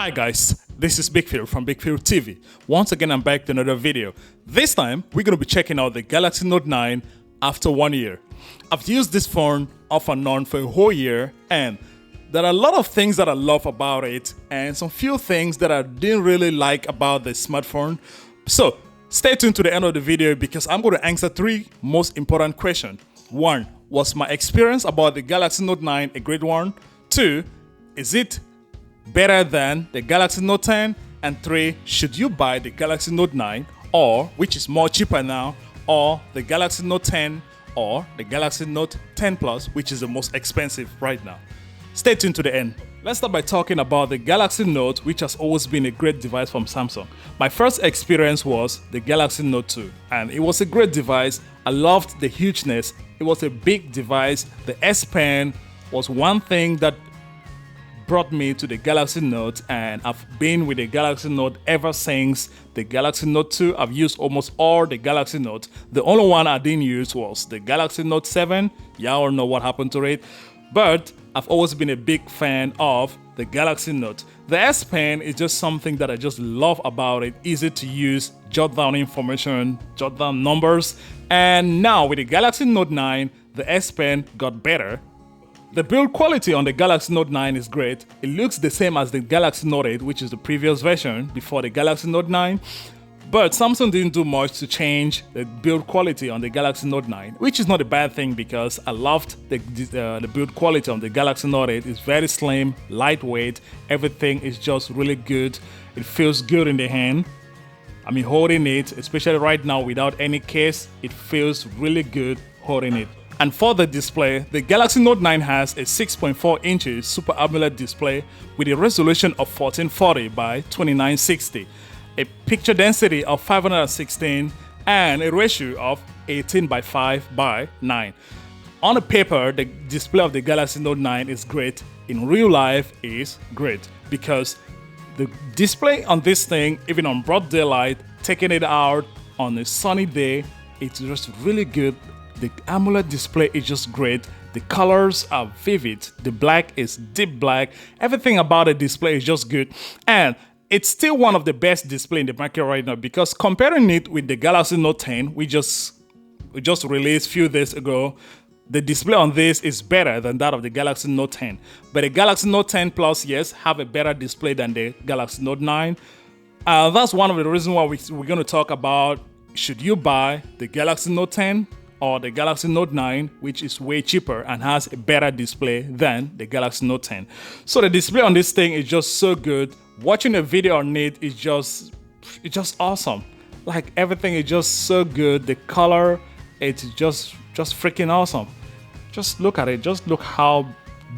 Hi guys, this is Big Phil from Big Phil TV. Once again, I'm back to another video. This time, we're going to be checking out the Galaxy Note 9 after 1 year. I've used this phone off and on for a whole year, and there are a lot of things that I love about it and some few things that I didn't really like about the smartphone. So stay tuned to the end of the video because I'm going to answer 3 most important questions. 1. Was my experience about the Galaxy Note 9 a great one? 2. Is it better than the Galaxy Note 10? And 3, should you buy the Galaxy Note 9 or, which is more cheaper now, or the Galaxy Note 10 or the Galaxy Note 10 Plus, which is the most expensive right now? Stay tuned to the end. Let's start by talking about the Galaxy Note, which has always been a great device from Samsung. My first experience was the Galaxy Note 2, and it was a great device. I loved the hugeness. It was a big device. The S Pen was one thing that brought me to the Galaxy Note, and I've been with the Galaxy Note ever since the Galaxy Note 2. I've used almost all the Galaxy Note. The only one I didn't use was the Galaxy Note 7. Y'all know what happened to it. But I've always been a big fan of the Galaxy Note. The S Pen is just something that I just love about it. Easy to use, jot down information, jot down numbers. And now with the Galaxy Note 9, the S Pen got better. The build quality on the Galaxy Note 9 is great. It looks the same as the Galaxy Note 8, which is the previous version before the Galaxy Note 9. But Samsung didn't do much to change the build quality on the Galaxy Note 9, which is not a bad thing because I loved the build quality on the Galaxy Note 8. It's very slim, lightweight, everything is just really good. It feels good in the hand. I mean, holding it, especially right now without any case, it feels really good holding it. And for the display, the Galaxy Note 9 has a 6.4 inches Super AMOLED display with a resolution of 1440 by 2960, a picture density of 516, and a ratio of 18 by 5 by 9. On the paper, the display of the Galaxy Note 9 is great. In real life, is great because the display on this thing, even on broad daylight, taking it out on a sunny day, it's just really good. The AMOLED display is just great. The colors are vivid. The black is deep black. Everything about the display is just good. And it's still one of the best display in the market right now because comparing it with the Galaxy Note 10, we just released a few days ago, the display on this is better than that of the Galaxy Note 10. But the Galaxy Note 10 Plus, yes, have a better display than the Galaxy Note 9. That's one of the reasons why we're going to talk about should you buy the Galaxy Note 10 or the Galaxy Note 9, which is way cheaper and has a better display than the Galaxy Note 10. So the display on this thing is just so good. Watching a video on it is just awesome. Like everything is just so good. The color, it's just freaking awesome. Just look at it. Just look how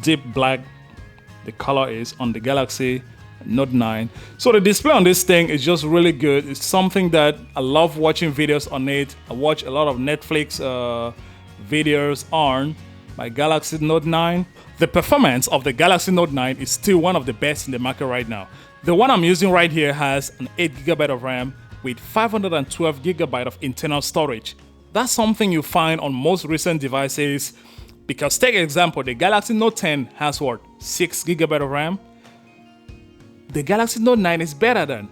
deep black the color is on the Galaxy Note 9. So the display on this thing is just really good. It's something that I love watching videos on it. I watch a lot of Netflix videos on my Galaxy Note 9. The performance of the Galaxy Note 9 is still one of the best in the market right now. The one I'm using right here has an 8GB of RAM with 512GB of internal storage. That's something you find on most recent devices because take example, the Galaxy Note 10 has what? 6GB of RAM. The Galaxy Note 9 is better than.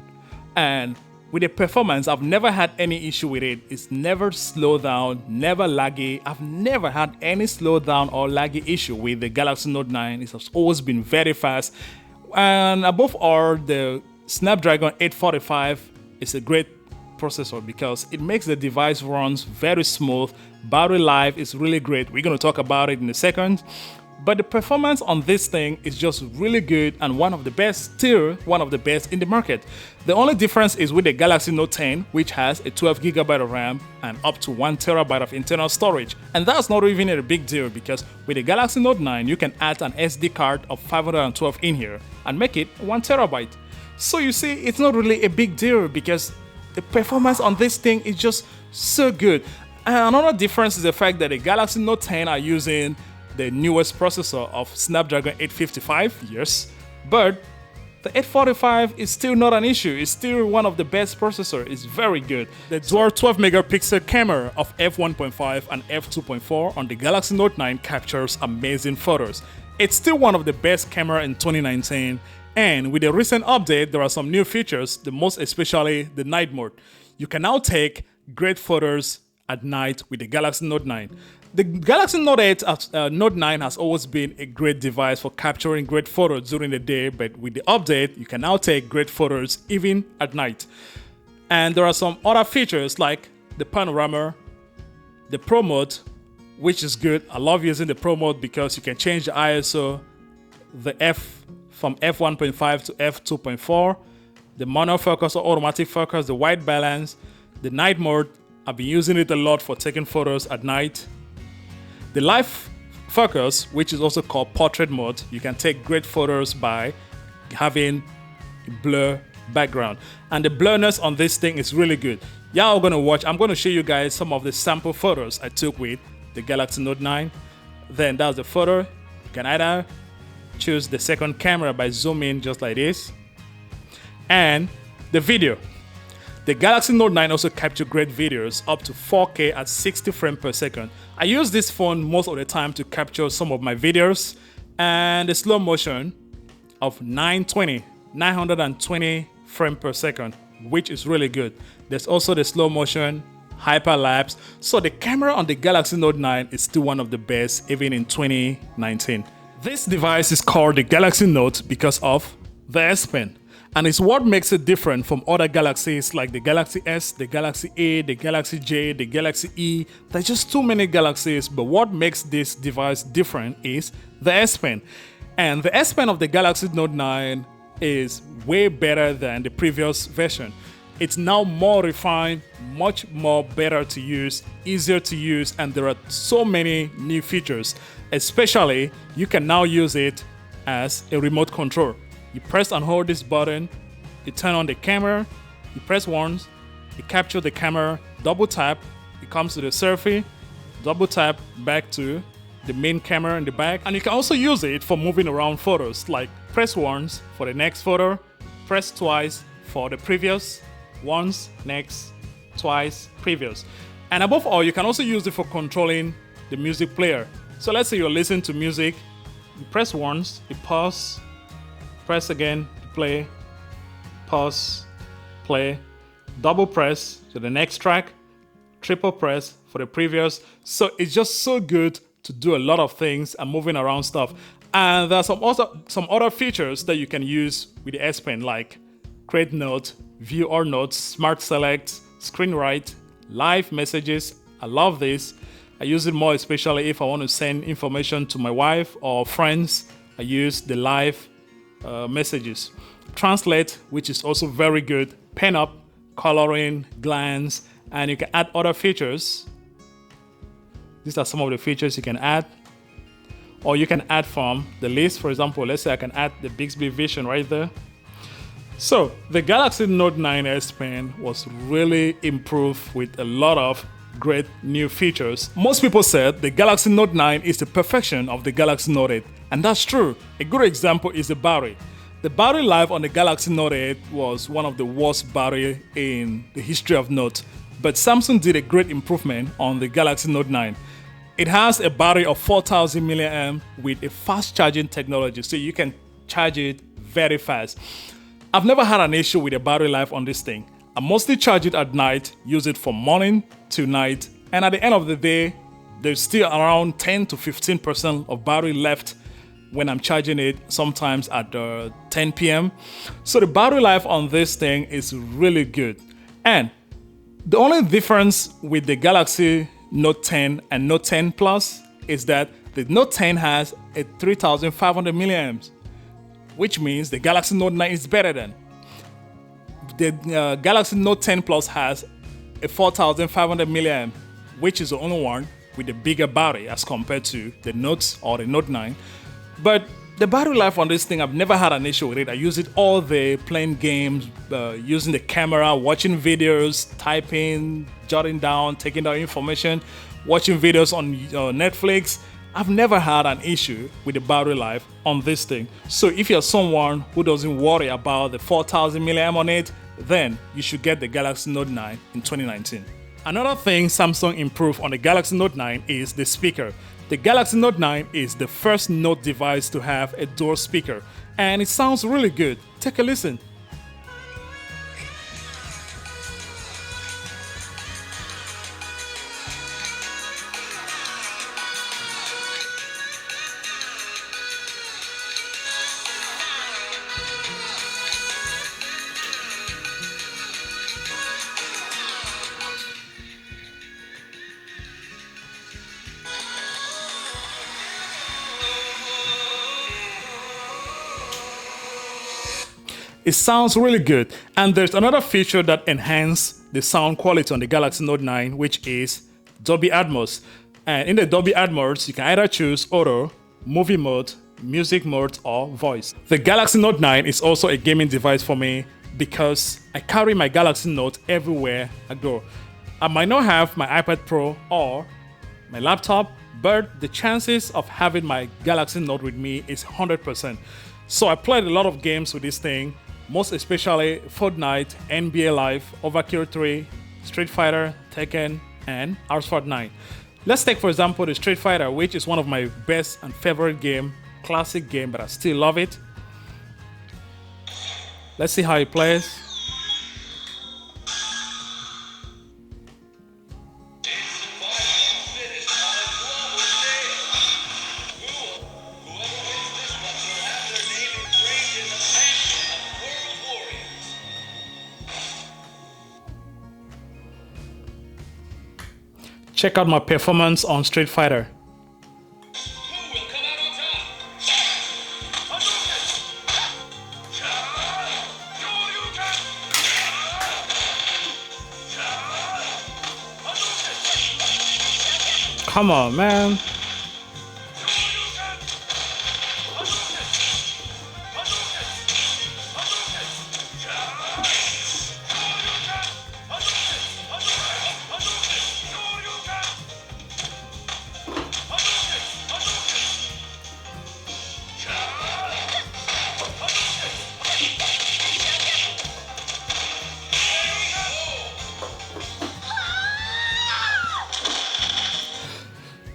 And with the performance, I've never had any issue with it. It's never slowed down, never laggy. I've never had any slowdown or laggy issue with the Galaxy Note 9. It has always been very fast. And above all, the Snapdragon 845 is a great processor because it makes the device runs very smooth. Battery life is really great. We're going to talk about it in a second. But the performance on this thing is just really good and one of the best, still one of the best in the market. The only difference is with the Galaxy Note 10, which has a 12GB of RAM and up to 1TB of internal storage. And that's not even a big deal because with the Galaxy Note 9, you can add an SD card of 512 in here and make it 1TB. So you see, it's not really a big deal because the performance on this thing is just so good. And another difference is the fact that the Galaxy Note 10 are using the newest processor of Snapdragon 855, yes, but the 845 is still not an issue. It's still one of the best processors. It's very good. The dual 12-megapixel camera of f1.5 and f2.4 on the Galaxy Note 9 captures amazing photos. It's still one of the best camera in 2019, And with the recent update, there are some new features, the most especially the night mode. You can now take great photos at night with the Galaxy Note 9. The Galaxy Note 8, Note 9 has always been a great device for capturing great photos during the day, but with the update, you can now take great photos even at night. And there are some other features like the panorama, the Pro mode, which is good. I love using the Pro mode because you can change the ISO, the F from f1.5 to f2.4, the manual focus or automatic focus, the white balance, the night mode. I've been using it a lot for taking photos at night. The live focus, which is also called portrait mode, you can take great photos by having a blur background. And the blurriness on this thing is really good. Y'all are gonna watch, I'm gonna show you guys some of the sample photos I took with the Galaxy Note 9. Then that's the photo. You can either choose the second camera by zooming just like this. And the video. The Galaxy Note 9 also captures great videos up to 4K at 60 frames per second. I use this phone most of the time to capture some of my videos, and the slow motion of 920 frames per second, which is really good. There's also the slow motion hyperlapse. So the camera on the Galaxy Note 9 is still one of the best even in 2019. This device is called the Galaxy Note because of the S Pen. And it's what makes it different from other Galaxies like the Galaxy S, the Galaxy A, the Galaxy J, the Galaxy E. There's just too many Galaxies, but what makes this device different is the S Pen. And the S Pen of the Galaxy Note 9 is way better than the previous version. It's now more refined, much more better to use, easier to use, and there are so many new features. Especially, you can now use it as a remote control. You press and hold this button, you turn on the camera, you press once, you capture the camera, double tap, it comes to the selfie, double tap back to the main camera in the back. And you can also use it for moving around photos, like press once for the next photo, press twice for the previous, once, next, twice, previous. And above all, you can also use it for controlling the music player. So let's say you're listening to music, you press once, you pause, press again to play, pause, play, double press to the next track, triple press for the previous. So it's just so good to do a lot of things and moving around stuff. And there are some other features that you can use with the S Pen, like create note, view all notes, smart select, screen write, live messages. I love this. I use it more especially if I want to send information to my wife or friends. I use the live messages. Translate, which is also very good. Pen up, coloring, glance, and you can add other features. These are some of the features you can add. Or you can add from the list. For example, let's say I can add the Bixby Vision right there. So the Galaxy Note 9 S Pen was really improved with a lot of great new features. Most people said the Galaxy Note 9 is the perfection of the Galaxy Note 8, and that's true. A good example is the battery. The battery life on the Galaxy Note 8 was one of the worst battery in the history of Note, but Samsung did a great improvement on the Galaxy Note 9. It has a battery of 4000 mAh with a fast charging technology, so you can charge it very fast. I've never had an issue with the battery life on this thing. I mostly charge it at night, use it from morning to night, and at the end of the day, there's still around 10 to 15% of battery left when I'm charging it, sometimes at 10 p.m. So the battery life on this thing is really good. And the only difference with the Galaxy Note 10 and Note 10 Plus is that the Note 10 has a 3500 milliamps, which means the Galaxy Note 9 is better than. The Galaxy Note 10 Plus has a 4500 milliamp, which is the only one with a bigger battery as compared to the Note or the Note 9. But the battery life on this thing, I've never had an issue with it. I use it all day, playing games, using the camera, watching videos, typing, jotting down, taking down information, watching videos on Netflix. I've never had an issue with the battery life on this thing. So if you're someone who doesn't worry about the 4000 mAh on it, then you should get the Galaxy Note 9 in 2019. Another thing Samsung improved on the Galaxy Note 9 is the speaker. The Galaxy Note 9 is the first Note device to have a dual speaker, and it sounds really good. Take a listen. It sounds really good. And there's another feature that enhances the sound quality on the Galaxy Note 9, which is Dolby Atmos. And in the Dolby Atmos, you can either choose auto, movie mode, music mode, or voice. The Galaxy Note 9 is also a gaming device for me because I carry my Galaxy Note everywhere I go. I might not have my iPad Pro or my laptop, but the chances of having my Galaxy Note with me is 100%. So I played a lot of games with this thing, most especially Fortnite, NBA Live, Overkill 3, Street Fighter, Tekken, and Arsphalt 9. Let's take for example the Street Fighter, which is one of my best and favorite game, classic game, but I still love it. Let's see how it plays. Check out my performance on Street Fighter. Come on, man.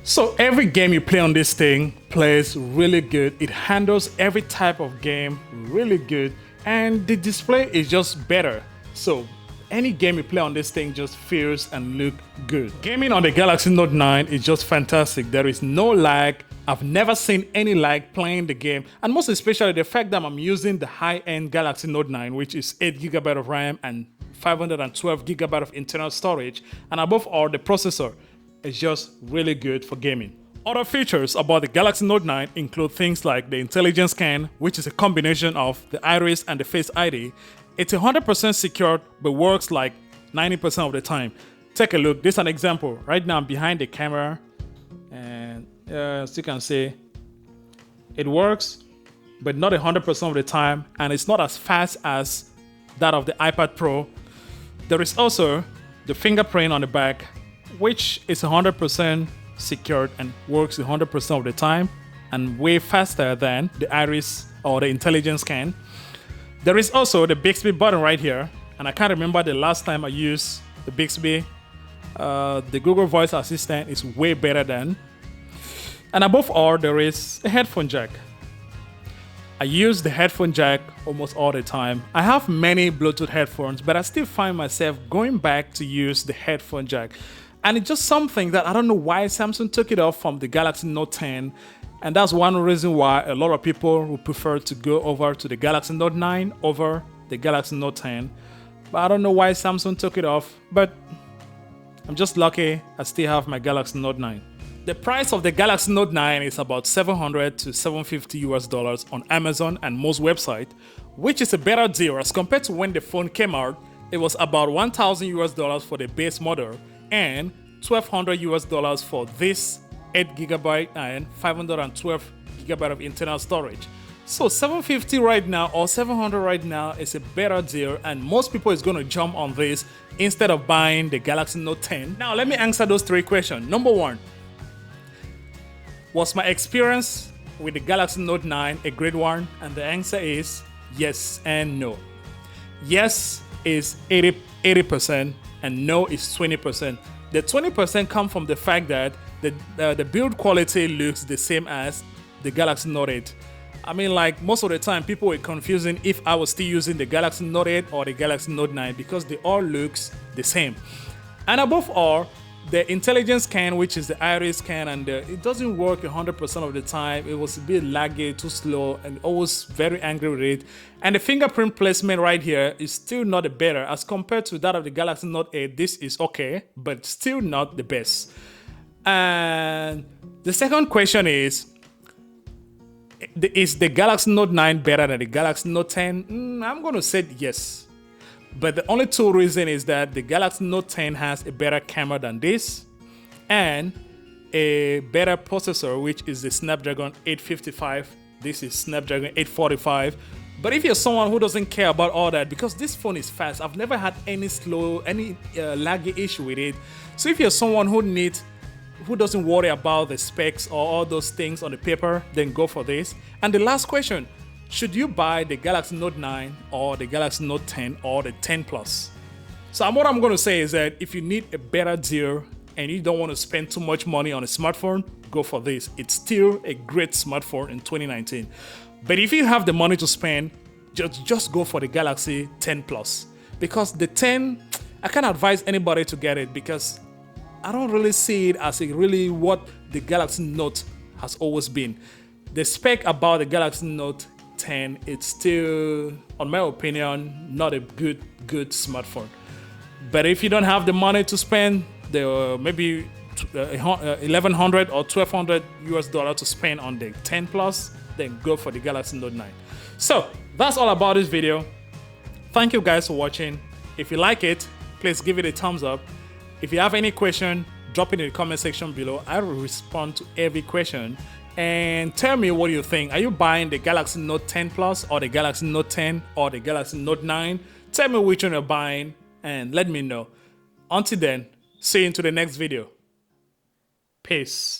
So every game you play on this thing plays really good. It handles every type of game really good, and the display is just better. So any game you play on this thing just feels and look good. Gaming on the Galaxy Note 9 is just fantastic. There is no lag. I've never seen any lag playing the game, and most especially the fact that I'm using the high-end Galaxy Note 9, which is 8GB of RAM and 512GB of internal storage, and above all, the processor is just really good for gaming. Other features about the Galaxy Note 9 include things like the intelligence scan, which is a combination of the iris and the Face ID. It's 100% secured, but works like 90% of the time. Take a look. This is an example. Right now I'm behind the camera, and as you can see, it works, but not 100% of the time, and it's not as fast as that of the iPad Pro. There is also the fingerprint on the back, which is 100% secured and works 100% of the time and way faster than the iris or the intelligence scan. There is also the Bixby button right here, and I can't remember the last time I used the Bixby. The Google Voice Assistant is way better than. And above all, there is a headphone jack. I use the headphone jack almost all the time. I have many Bluetooth headphones, but I still find myself going back to use the headphone jack. And it's just something that I don't know why Samsung took it off from the Galaxy Note 10. And that's one reason why a lot of people would prefer to go over to the Galaxy Note 9 over the Galaxy Note 10. But I don't know why Samsung took it off, but I'm just lucky I still have my Galaxy Note 9. The price of the Galaxy Note 9 is about $700 to $750 on Amazon and most websites, which is a better deal as compared to when the phone came out. It was about $1,000 for the base model and $1,200 for this 8GB and 512GB of internal storage. So $750 right now or $700 right now is a better deal, and most people is going to jump on this instead of buying the Galaxy Note 10. Now let me answer those three questions. Number one, was my experience with the Galaxy Note 9 a great one? And the answer is yes and no. Yes is 80%, and no is 20%. The 20% come from the fact that the build quality looks the same as the Galaxy Note 8. I mean, like, most of the time people were confusing if I was still using the Galaxy Note 8 or the Galaxy Note 9 because they all looks the same. And above all, the intelligence scan, which is the iris scan, and it doesn't work 100% of the time. It was a bit laggy, too slow, and always very angry with it. And the fingerprint placement right here is still not the better as compared to that of the Galaxy Note 8. This is okay, but still not the best. And the second question is the Galaxy Note 9 better than the Galaxy Note 10? I'm going to say yes. But the only two reason is that the Galaxy Note 10 has a better camera than this and a better processor, which is the Snapdragon 855. This is Snapdragon 845. But if you're someone who doesn't care about all that, because this phone is fast, I've never had any laggy issue with it. So if you're someone who doesn't worry about the specs or all those things on the paper, then go for this. And the last question, should you buy the Galaxy Note 9 or the Galaxy Note 10 or the 10 Plus? So what I'm going to say is that if you need a better deal and you don't want to spend too much money on a smartphone, go for this. It's still a great smartphone in 2019. But if you have the money to spend, just go for the Galaxy 10 Plus. Because the 10, I can't advise anybody to get it because I don't really see it as really what the Galaxy Note has always been. The spec about the Galaxy Note 10, it's still, on my opinion, not a good smartphone. But if you don't have the money to spend, maybe $1,100 or $1,200 US to spend on the 10 Plus, then go for the Galaxy Note 9. So that's all about this video. Thank you guys for watching. If you like it, please give it a thumbs up. If you have any question, drop it in the comment section below. I will respond to every question. And tell me what you think. Are you buying the Galaxy Note 10 Plus or the Galaxy Note 10 or the Galaxy Note 9? Tell me which one you're buying and let me know. Until then, see you into the next video. Peace.